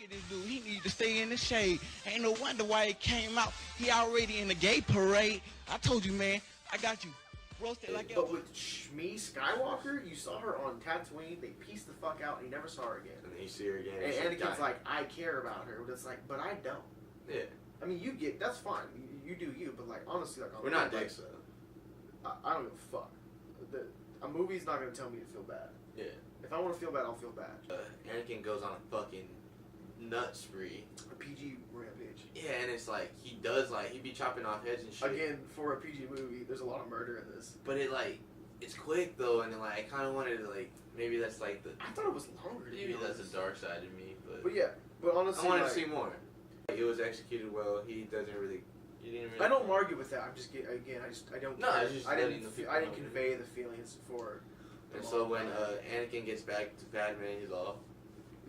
Look at this dude. He need to stay in the shade. Ain't no wonder why he came out. He already in the gay parade. I told you, man. I got you. Roasted like But with Shmi Skywalker, you saw her on Tatooine. They pieced the fuck out, and you never saw her again. And then you see her again. And Anakin's like, I care about her, but it's like, but I don't. Yeah. I mean, you get that's fine. You do you, but like honestly, like we're not dicks though. I don't give a fuck. A movie's not gonna tell me to feel bad. Yeah. If I want to feel bad, I'll feel bad. Anakin goes on a fucking nut spree. A PG rampage. Yeah, and it's like he be chopping off heads and shit. Again, for a PG movie, there's a lot of murder in this. But it's quick though, and then I kind of wanted to maybe that's I thought it was longer. Maybe that's the dark side of me, but yeah, but honestly, I wanted to see more. It was executed well. He didn't really. I don't argue with that. I'm just I don't. No, I didn't convey the feelings for. And so when Anakin gets back to Padme, he's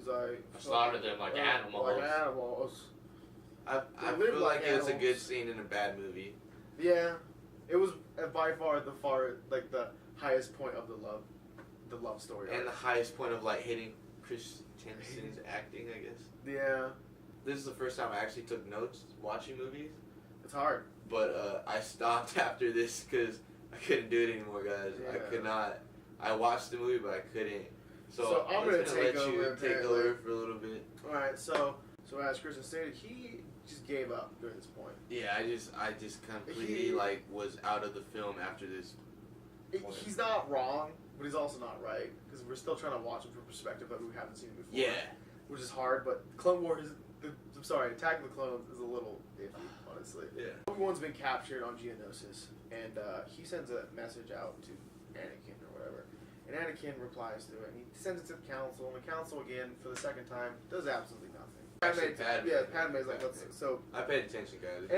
like, I slaughtered them like animals. Like animals. I feel like it was a good scene in a bad movie. Yeah, it was by far the highest point of the love story. And the highest point of hitting Christensen's acting, I guess. Yeah. This is the first time I actually took notes watching movies. It's hard. But I stopped after this because I couldn't do it anymore, guys. Yeah. I could not. I watched the movie, but I couldn't. So I'm going to let you take over for a little bit. Alright, so as Kristen stated, he just gave up during this point. Yeah, I just completely was out of the film after this point. He's not wrong, but he's also not right. Because we're still trying to watch him from a perspective that we haven't seen it before. Yeah. Which is hard, but Clone Wars Attack of the Clones is a little iffy, honestly. Yeah. Obi-Wan's been captured on Geonosis, and he sends a message out to Anakin or whatever. And Anakin replies to it, and he sends it to the Council, and the Council, again, for the second time, does absolutely nothing. Padme's like, let's... So, I paid attention, guys.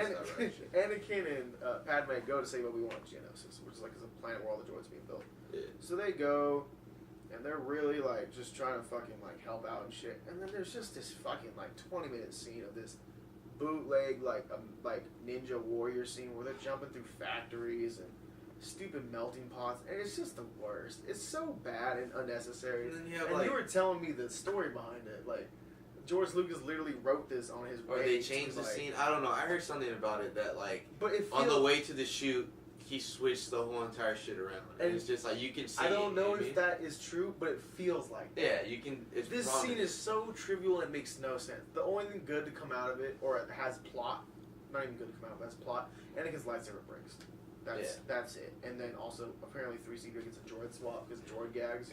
Anakin and Padme go to save Obi-Wan on Geonosis, which is is a planet where all the droids are being built. Yeah. So they go... And they're really, just trying to fucking, help out and shit. And then there's just this fucking, 20-minute scene of this bootleg, ninja warrior scene where they're jumping through factories and stupid melting pots. And it's just the worst. It's so bad and unnecessary. And then you were telling me the story behind it. George Lucas literally wrote this on his way. Or they changed the scene. I don't know. I heard something about it that, but it on the way to the shoot, he switched the whole entire shit around. And it's just you can see. I don't know if that is true, but it feels like that. Yeah, you can. This scene is so trivial and it makes no sense. The only thing good to come out of it, or it has plot, not even good to come out of it, has plot, Anakin's lightsaber breaks. That's it. And then also, apparently 3CP gets a droid swap because droid gags.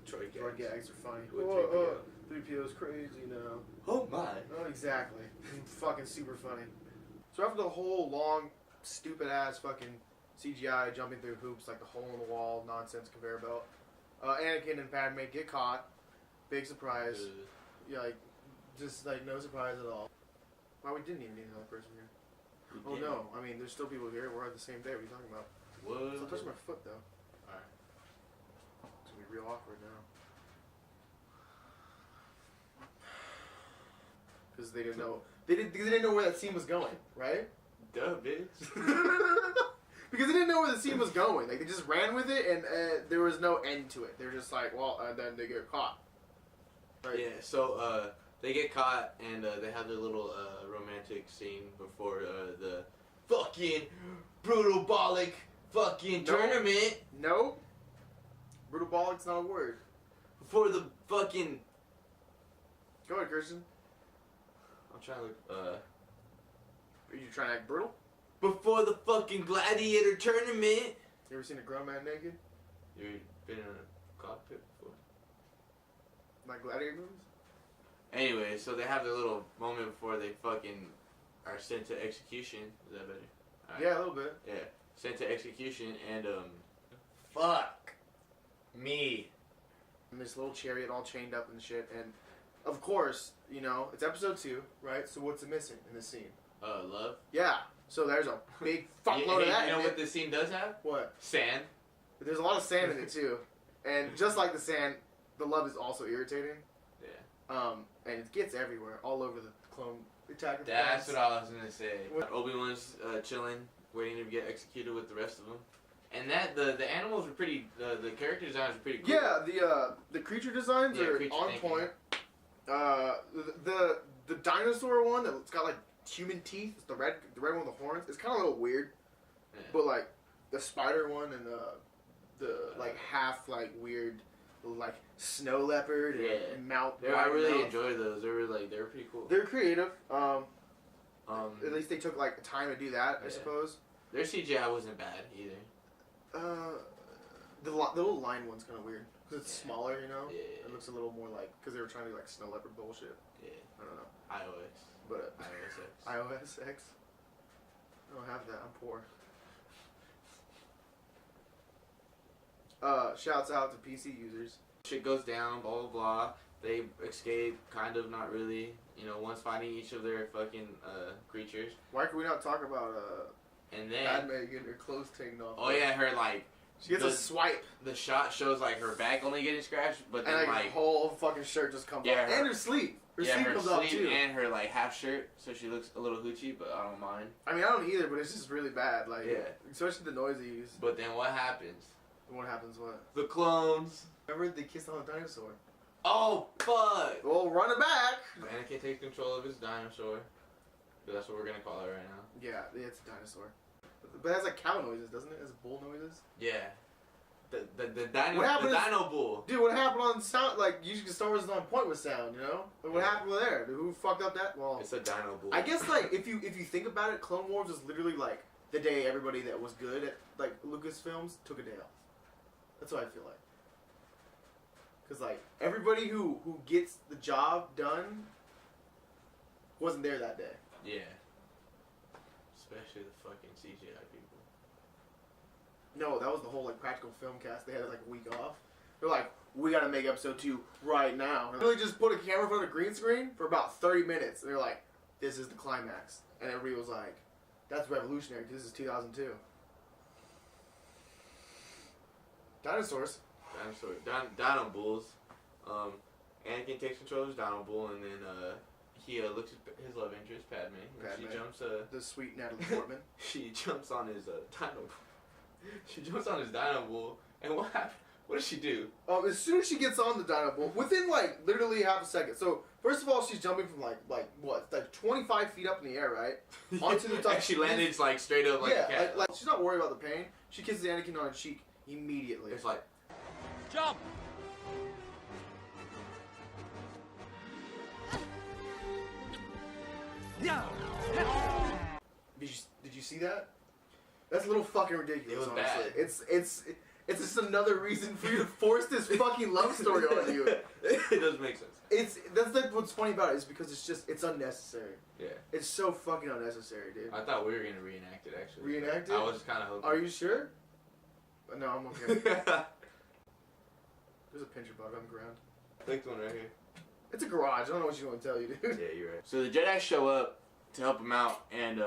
Droid gags are funny. 3PO's crazy now. Oh my. Oh, exactly. Fucking super funny. So after the whole long, stupid ass fucking CGI jumping through hoops like the hole in the wall nonsense conveyor belt, Anakin and Padme get caught. Big surprise. Yeah, just no surprise at all. Wow, we didn't even need another person here. Oh no, I mean there's still people here. We're at the same day. What are you talking about? What? Don't touch my foot though. Alright. It's gonna be real awkward now. Because they didn't know. They didn't know where that scene was going, right? Duh, bitch. Because they didn't know where the scene was going. They just ran with it, and there was no end to it. They were just and then they get caught. Right? Yeah. So they get caught, and they have their little romantic scene before the fucking brutal-bolic fucking tournament. Nope. Brutal-bolic's not a word. Before the fucking. Go ahead, Christian. I'm trying to look. Are you trying to act brutal? Before the fucking gladiator tournament. You ever seen a grown man naked? You been in a cockpit before? Like gladiator movies? Anyway, so they have their little moment before they fucking are sent to execution. Is that better? Right. Yeah, a little bit. Yeah, sent to execution and fuck me. And this little chariot all chained up and shit, and of course, it's episode 2, right? So what's missing in this scene? Love. Yeah. So there's a big fuckload of that. You know what this scene does have? What? Sand. But there's a lot of sand in it too, and just like the sand, the love is also irritating. Yeah. And it gets everywhere, all over the clone attack. That's what I was gonna say. Obi-Wan's chilling, waiting to get executed with the rest of them. And the animals were pretty. The character designs were pretty cool. Yeah, the creature designs are on point. dinosaur one that's got like human teeth. It's the red one with the horns. It's kind of a little weird, but like the spider one and the like half like weird like snow leopard and mount. I really enjoy those. They were pretty cool. They're creative. At least they took like time to do that. I suppose. Their CGI wasn't bad either. The little lion one's kind of weird because it's smaller. You know. Yeah. It looks a little more like because they were trying to do like snow leopard bullshit. Yeah. I don't know. iOS. But iOS X. iOS X. I don't have that. I'm poor. Shouts out to PC users. Shit goes down, blah blah blah. They escape, kind of, not really. You know, one's fighting each of their fucking creatures. Why can we not talk about and then Padme getting her clothes taken off? Oh yeah, her like she gets a swipe. The shot shows like her back only getting scratched, but then and like her whole fucking shirt just comes off. And her sleeve. Her sleeve comes off too. And her like half shirt, so she looks a little hoochie, but I don't mind. I mean, I don't either, but it's just really bad. Like, especially the noise they use. But then what happens? What happens? What? The clones. Remember they kissed on a dinosaur. Oh fuck! Well, run it back. Anakin takes control of his dinosaur. That's what we're gonna call it right now. Yeah, it's a dinosaur. But it has like cow noises, doesn't it? It has bull noises. Yeah. The dino bull. Dude, what happened on sound? Like, usually Star Wars is on point with sound, you know? But what happened with there? Who fucked up that? Well, it's a dino bull. I guess like if you think about it, Clone Wars was literally like the day everybody that was good at like Lucasfilms took a day off. That's what I feel like. Cause like everybody who gets the job done wasn't there that day. Yeah. Especially the fucking CGI people. No, that was the whole like practical film cast. They had like a week off. They're like, we gotta make episode 2 right now. And they really just put a camera in front of a green screen for about 30 minutes. And they're like, this is the climax. And everybody was like, that's revolutionary because this is 2002. Dinosaurs. Dino bulls. Anakin takes control of his dino bull, and then he looks at his love interest, Padme. She jumps. The sweet Natalie Portman. She jumps on his dino. She jumps on his dino bull, and what happened? What does she do? As soon as she gets on the dino bull, within like literally half a second. So first of all, she's jumping from like 25 feet up in the air, right? Onto the top. And she landed like straight up like a cat. Like she's not worried about the pain. She kisses Anakin on the cheek immediately. It's like, jump. Yeah. Did you see that? That's a little fucking ridiculous. It was honestly. bad. It's just another reason for you to force this fucking love story on you. It does make sense. That's like what's funny about it is because it's unnecessary. Yeah. It's so fucking unnecessary, dude. I thought we were gonna reenact it actually. Reenact it? I was kind of hoping. Are you sure? No, I'm okay. There's a pincher bug on the ground. Click one right here. It's a garage. I don't know what she's going to tell you, dude. Yeah, you're right. So the Jedi show up to help him out, and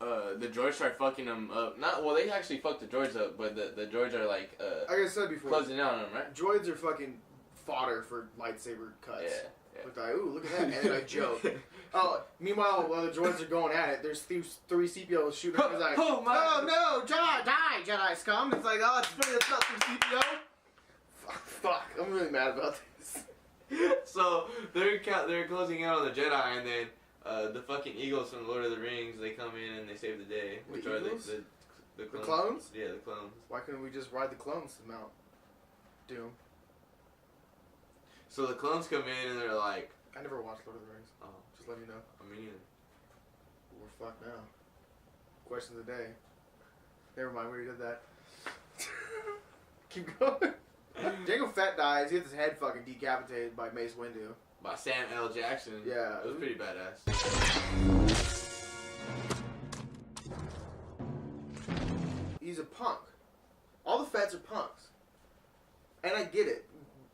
the droids start fucking them up. They actually fucked the droids up, but the droids are like like I said before, closing in on them, right? Droids are fucking fodder for lightsaber cuts. Yeah. Like, ooh, look at that, and then I joke. Meanwhile, while the droids are going at it, there's three CPOs shooting. He's like, oh no, Jedi, die, Jedi scum. It's like, oh, it's funny, that's not 3 CPO. Fuck, I'm really mad about this. So they're closing in on the Jedi, and then the fucking eagles from Lord of the Rings, they come in and they save the day. Which are the clones? Yeah, the clones. Why couldn't we just ride the clones to Mount Doom? So the clones come in and they're like, I never watched Lord of the Rings. oh, just let me know. I mean, We're fucked now. Question of the day. Never mind, we already did that. Keep going. Jango Fett dies. He gets his head fucking decapitated by Mace Windu. By Sam L. Jackson. Yeah. It was pretty badass. He's a punk. All the Fetts are punks. And I get it.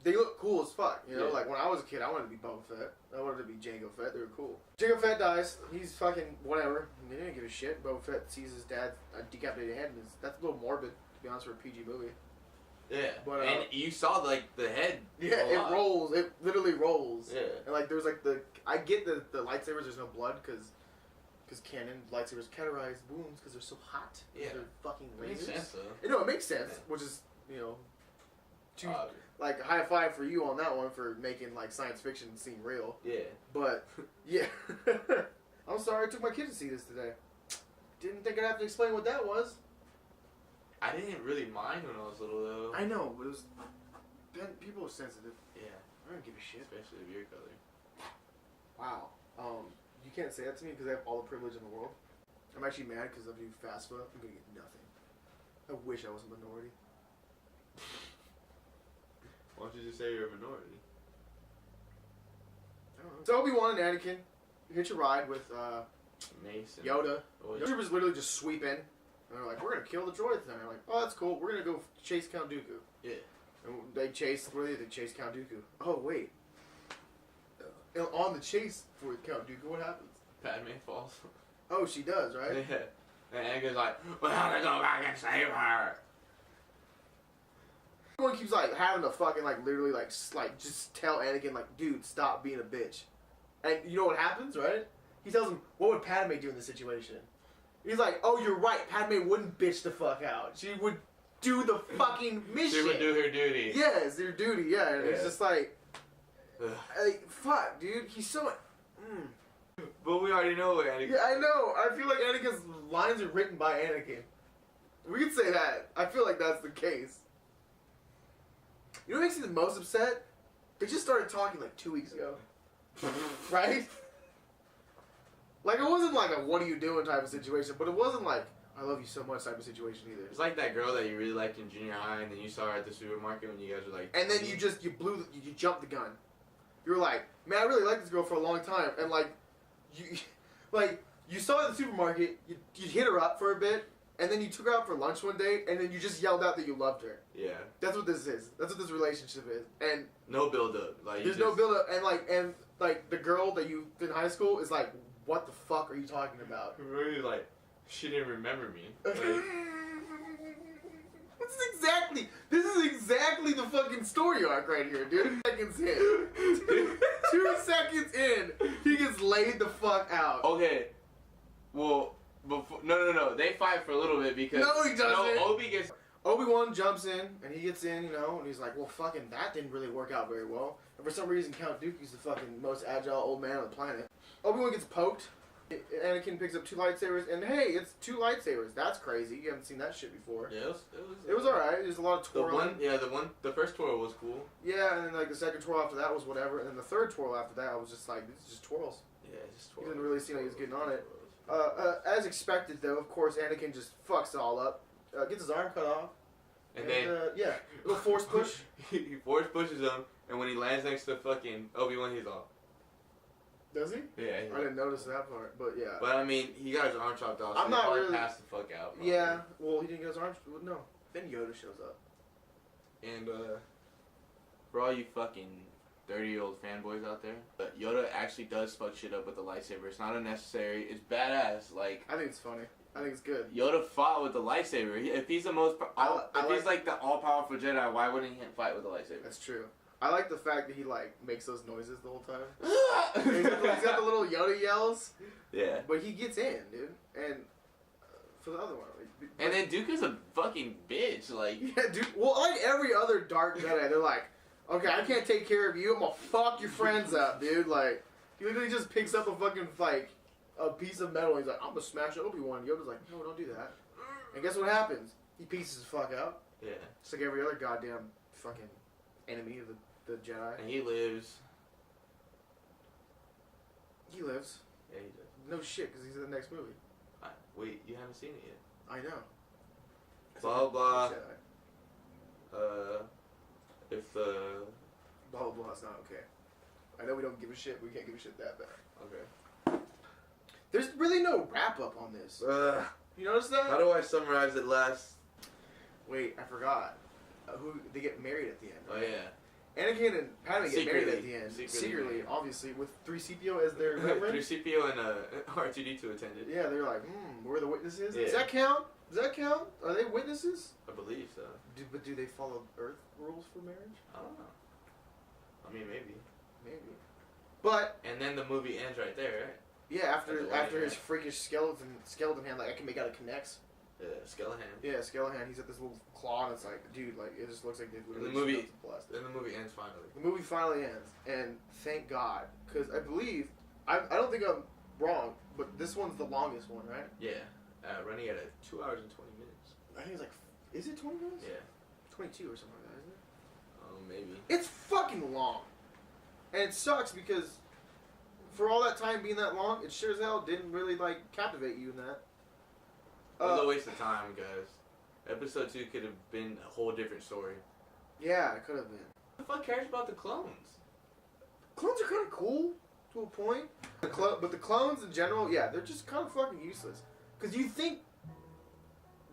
They look cool as fuck. You know, like when I was a kid, I wanted to be Boba Fett. I wanted to be Jango Fett. They were cool. Jango Fett dies. He's fucking whatever. They didn't give a shit. Boba Fett sees his dad's decapitated head, and that's a little morbid, to be honest, for a PG movie. Yeah, but, and you saw like the head. Yeah, it rolls. It literally rolls. Yeah, and like there's like I get the lightsabers. There's no blood because canon lightsabers cauterize wounds because they're so hot. Yeah, they're fucking lasers. Makes sense though. You know, it makes sense, which is Like, high five for you on that one for making, like, science fiction seem real. Yeah. But, yeah. I'm sorry I took my kid to see this today. Didn't think I'd have to explain what that was. I didn't really mind when I was little, though. I know, but it was... People are sensitive. Yeah. I don't give a shit. Especially the beer color. Wow. You can't say that to me because I have all the privilege in the world. I'm actually mad because if I do FAFSA, I'm going to get nothing. I wish I was a minority. Why don't you just say you're a minority? I don't know. So Obi-Wan and Anakin hitch a ride with Mace and Yoda. Oh, Yoda was literally just sweeping. And they're like, we're going to kill the droids. And they're like, oh, that's cool. We're going to go chase Count Dooku. Yeah. And they chase, they chase Count Dooku. Oh, wait. And on the chase for Count Dooku, what happens? Padme falls. Oh, she does, right? Yeah. And Anakin's like, we have to go back and save her. Everyone keeps like having to fucking like literally like just tell Anakin like, dude, stop being a bitch. And you know what happens, right? He tells him, what would Padme do in this situation? He's like, oh, you're right. Padme wouldn't bitch the fuck out. She would do the fucking mission. She would do her duty. Yes, their duty. Yeah, and it's just like, fuck, dude. He's so. But we already know what Anakin. Yeah, I know. I feel like Anakin's lines are written by Anakin. We could say that. I feel like that's the case. You know what makes me the most upset? They just started talking like 2 weeks ago. Right? Like, it wasn't like a what are you doing type of situation, but it wasn't like I love you so much type of situation either. It's like that girl that you really liked in junior high, and then you saw her at the supermarket when you guys were like. And then you jumped the gun. You were like, man, I really liked this girl for a long time, and you saw her at the supermarket, you hit her up for a bit, and then you took her out for lunch one day, and then you just yelled out that you loved her. Yeah. That's what this is. That's what this relationship is. And no build up. Like there's no build up, and the girl that you in high school is like, what the fuck are you talking about? Really, like, she didn't remember me. Like, This is exactly the fucking story arc right here, dude. 2 seconds in. 2 seconds in, he gets laid the fuck out. Okay. Well, before, no. They fight for a little bit because no, he doesn't. No, Obi-Wan jumps in, and he gets in, and he's like, well, fucking, that didn't really work out very well. And for some reason, Count Dooku's the fucking most agile old man on the planet. Obi-Wan gets poked. Anakin picks up 2 lightsabers, and hey, it's 2 lightsabers. That's crazy. You haven't seen that shit before. Yeah, it was alright. There's a lot of twirling. The first twirl was cool. Yeah, and then like the second twirl after that was whatever, and then the third twirl after that was just like, this is just twirls. Yeah, just twirls. He didn't really seem like he was getting on it. As expected, though, of course, Anakin just fucks it all up. Gets his arm cut off. And then little force push. he force pushes him, and when he lands next to fucking Obi-Wan, he's off. Does he? Yeah. I didn't notice that part, but yeah. But I mean, he got his arm chopped off. So I'm not really passed the fuck out. Probably. Yeah. Well, he didn't get his arm. No. Then Yoda shows up. And for all you fucking 30-year-old fanboys out there, Yoda actually does fuck shit up with the lightsaber. It's not unnecessary. It's badass. Like, I think it's funny. I think it's good. Yoda fought with the lightsaber. If he's the most, he's like the all-powerful Jedi, why wouldn't he fight with the lightsaber? That's true. I like the fact that he like makes those noises the whole time. he's got the little Yoda yells. Yeah. But he gets in, dude. And for the other one. And then Dooku's a fucking bitch. Like. Yeah, dude. Well, like every other Dark Jedi, they're like, okay, I can't take care of you. I'm gonna fuck your friends up, dude. Like, he literally just picks up a fucking like a piece of metal. And he's like, I'm gonna smash Obi-Wan. Yoda's like, no, don't do that. And guess what happens? He pieces the fuck out. Yeah. Just like every other goddamn fucking enemy of the Jedi. And he lives. He lives. Yeah, he does. No shit, because he's in the next movie. Wait, you haven't seen it yet. I know. Blah blah. Jedi. If the. Blah blah blah is not okay. I know we don't give a shit, but we can't give a shit that bad. Okay. There's really no wrap up on this. You notice that? How do I summarize it last? Wait, I forgot. Who they get married at the end. Right? Oh yeah. Anakin and Padme get married at the end. Secretly, obviously, with 3CPO as their reverend. 3CPO and R2D2 attended. Yeah, they're like, we're the witnesses. Yeah. Does that count? Does that count? Are they witnesses? I believe so. But do they follow Earth rules for marriage? I don't know. I mean, maybe. Maybe. But and then the movie ends right there, right? Yeah, after his freakish skeleton hand, like I can make out it connects. Skeleton. Yeah, Skeleton. He's at this little claw, and it's like, dude, like it just looks like they literally the movie. blasted. Then the movie ends finally. The movie finally ends, and thank God, because I believe I don't think I'm wrong, but this one's the longest one, right? Yeah, running at 2 hours and 20 minutes. I think it's like, is it 20 minutes? Yeah. 22 or something like that, isn't it? Maybe. It's fucking long, and it sucks because for all that time being that long, it sure as hell didn't really like captivate you in that. It was a waste of time, guys. Episode 2 could have been a whole different story. Yeah, it could have been. Who the fuck cares about the clones? Clones are kind of cool to a point, but the clones in general, yeah, they're just kind of fucking useless. Because you think,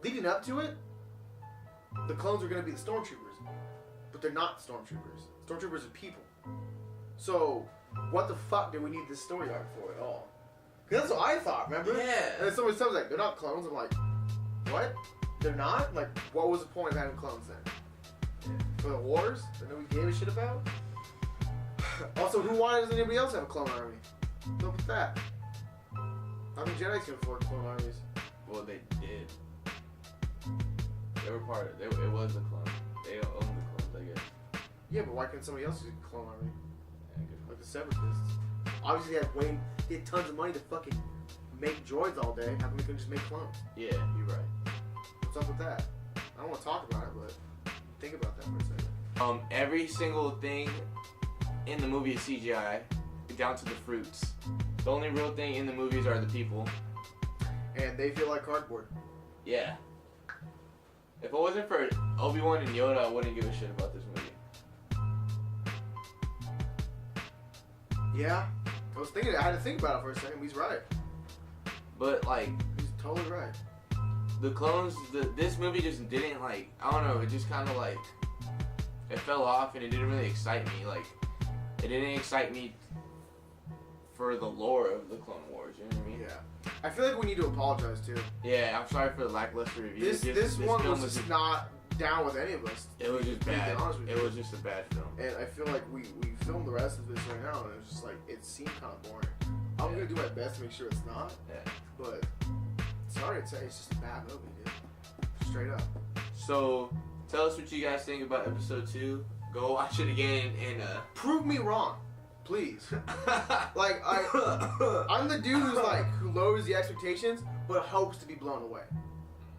leading up to it, the clones are going to be the stormtroopers, but they're not stormtroopers. Stormtroopers are people. So, what the fuck do we need this story arc for at all? Because that's what I thought, remember? Yeah. And then someone was like, they're not clones. I'm like, what? They're not? Like, what was the point of having clones then? For the wars that nobody gave a shit about? Also, why does anybody else have a clone army? What's up with that? How many Jedi can afford clone armies? Well, they did. They were part of it. It was the clone. They owned the clones, I guess. Yeah, but why can't somebody else use a clone army? Yeah, good. Like the Separatists. Obviously, they had tons of money to fucking make droids all day. How come we couldn't just make clones? Yeah, you're right. What's up with that? I don't want to talk about it, but think about that for a second. Every single thing in the movie is CGI, down to the fruits. The only real thing in the movies are the people. And they feel like cardboard. Yeah. If it wasn't for Obi-Wan and Yoda, I wouldn't give a shit about this movie. Yeah. I had to think about it for a second. He's right. But, like, He's totally right. the clones, this movie just didn't, like, I don't know, it just kind of, like, it fell off and it didn't really excite me. Like, it didn't excite me for the lore of the Clone Wars, you know what I mean? Yeah. I feel like we need to apologize, too. Yeah, I'm sorry for the lackluster review. This one was just not down with any of us. It was just to be bad. honest with It you. was just a bad film. And I feel like we filmed the rest of this right now, and it was just like, it seemed kind of boring. I'm Yeah. going to do my best to make sure it's not, Yeah. but sorry to say, it's just a bad movie, dude. Straight up. So, tell us what you guys think about episode 2. Go watch it again and Prove me wrong, please. Like, I'm the dude who lowers the expectations, but hopes to be blown away.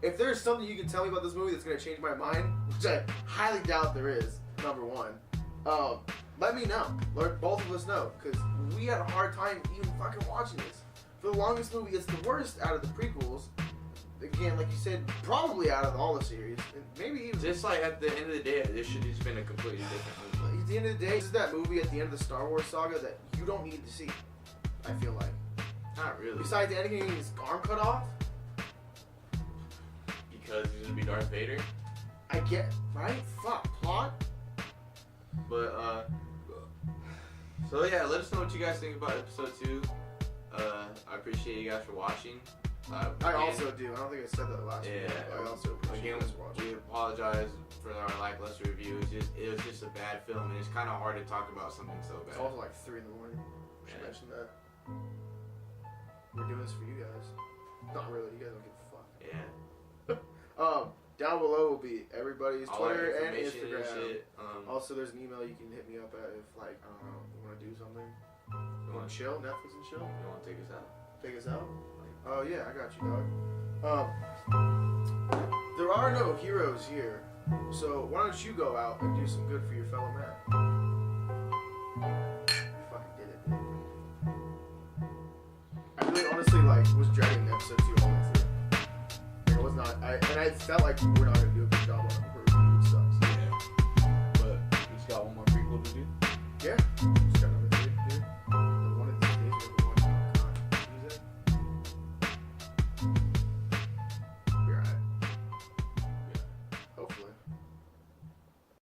If there's something you can tell me about this movie that's going to change my mind, which I highly doubt there is, number one, let me know. Let both of us know, because we had a hard time even fucking watching this. For the longest movie, it's the worst out of the prequels. Again, like you said, probably out of all the series, and maybe even. just like at the end of the day, this should have just been a completely different movie. At the end of the day, this is that movie at the end of the Star Wars saga that you don't need to see. I feel like. Not really. Besides Anakin getting his arm cut off, Because he's gonna be Darth Vader. I get right. Fuck plot. But so yeah, let us know what you guys think about episode 2. I appreciate you guys for watching. I also do. I don't think I said that last week. Yeah. I also appreciate Again, you guys watching. we apologize for our lackluster review. It was just a bad film, and it's kind of hard to talk about something so It's bad. also like 3 in the morning. We should Yeah. mention that. We're doing this for you guys. Not really. You guys don't give a fuck. Yeah. Down below will be everybody's All our Twitter and information Instagram. shit. Also, there's an email you can hit me up at if, like, I don't know, you want to do something. You You want want to chill, Netflix and chill? to take us out? Take us out? Oh, yeah, I got you, dog. There are no heroes here, so why don't you go out and do some good for your fellow man? You fucking did it, dude. I really honestly, was dreading episode 2 all the way through. Like, I was not, and I felt like we're not going to do a good job on it, which sucks. Yeah. But we just got one more prequel to do. Yeah.